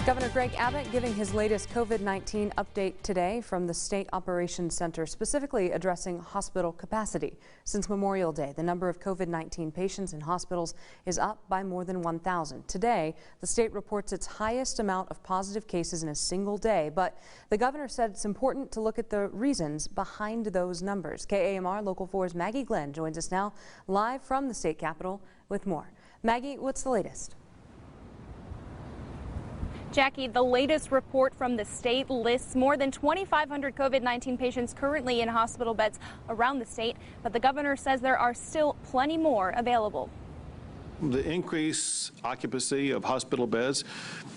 Governor Greg Abbott giving his latest COVID-19 update today from the State Operations Center, specifically addressing hospital capacity. Since Memorial Day, the number of COVID-19 patients in hospitals is up by more than 1,000. Today, the state reports its highest amount of positive cases in a single day, but the governor said it's important to look at the reasons behind those numbers. KAMR Local 4's Maggie Glenn joins us now live from the state capitol with more. Maggie, what's the latest? Jackie, the latest report from the state lists more than 2,500 COVID-19 patients currently in hospital beds around the state, but the governor says there are still plenty more available. The increased occupancy of hospital beds,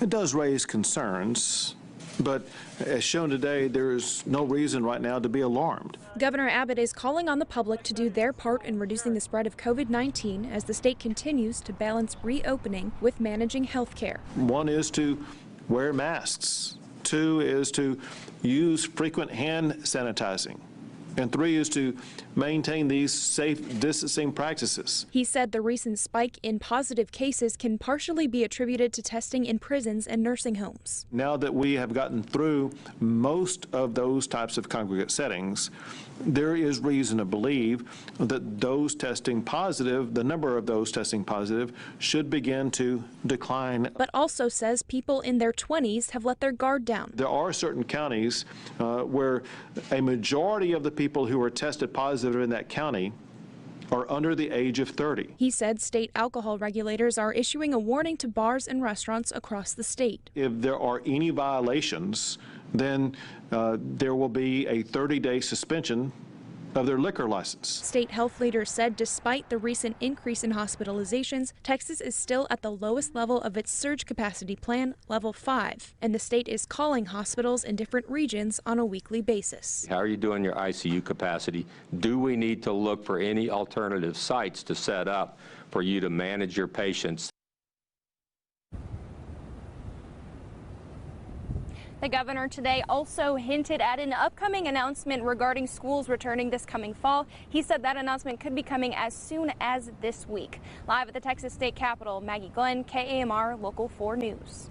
it does raise concerns, but as shown today, there's no reason right now to be alarmed. Governor Abbott is calling on the public to do their part in reducing the spread of COVID-19 as the state continues to balance reopening with managing health care. One is to wear masks. Two is to use frequent hand sanitizing. And three is to maintain these safe distancing practices. He said the recent spike in positive cases can partially be attributed to testing in prisons and nursing homes. Now that we have gotten through most of those types of congregate settings, there is reason to believe that those testing positive, the number of those testing positive, should begin to decline. But also says people in their 20s have let their guard down. There are certain counties where a majority of the people who are tested positive in that county are under the age of 30. He said state alcohol regulators are issuing a warning to bars and restaurants across the state. If there are any violations, then there will be a 30-day suspension of their liquor license. State health leaders said despite the recent increase in hospitalizations, Texas is still at the lowest level of its surge capacity plan, level 5, and the state is calling hospitals in different regions on a weekly basis. How are you doing your ICU capacity? Do we need to look for any alternative sites to set up for you to manage your patients? The governor today also hinted at an upcoming announcement regarding schools returning this coming fall. He said that announcement could be coming as soon as this week. Live at the Texas State Capitol, Maggie Glenn, KAMR Local 4 News.